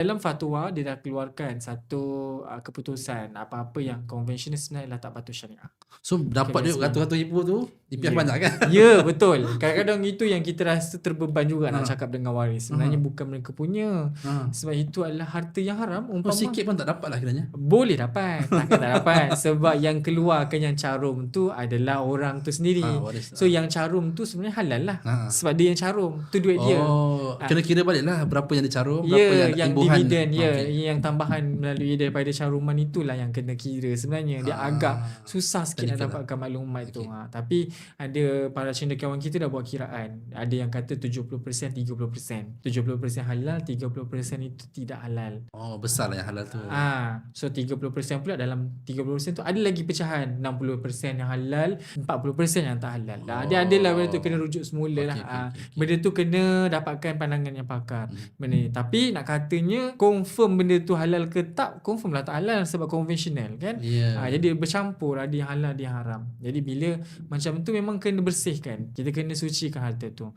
Dalam fatwa dia dah keluarkan satu keputusan apa-apa yang konvensional sebenarnya tak patut syariah. So dapat duit Sebenarnya. ratus-ratus ribu tu IPF Ya. banyak kan? Ya, betul. Kadang-kadang itu yang kita rasa terbeban juga nak Ha. cakap dengan waris. Sebenarnya Ha. bukan mereka punya. Ha. Sebab itu adalah harta yang haram. Oh, Umpama sikit pun tak dapat lah kiranya. boleh dapat, takkan tak dapat. Sebab yang keluarkan yang carum tu adalah orang tu sendiri. Waris. So yang carum tu sebenarnya halal lah. Ha. Sebab dia yang carum, tu duit dia. Oh, kena kira balik lah berapa yang dicarum, berapa Ya, yang yang imbuhan. dividen, ya, Okey. yang tambahan melalui daripada caruman itulah yang kena kira sebenarnya. Dia agak susah sikit nak technical dapatkan maklumat tu. Okey. Tapi ada para cendekiawan kita dah buat kiraan. Ada yang kata 70%, 30%. 70% halal, 30% itu tidak halal. Oh, besar lah yang halal tu. So 30% pula, dalam 30% tu ada lagi pecahan. 60% yang halal, 40% yang tak halal. Dia adalah benda tu, kena rujuk semula lah. Okey. Benda tu kena dapatkan pandangan yang pakar. Benda ni. Tapi nak katanya confirm benda tu halal ke tak, confirm lah tak halal sebab konvensional kan. Ya. Jadi bercampur, ada yang halal, ada yang haram. Jadi bila macam tu memang kena bersihkan. Kita kena sucikan harta tu.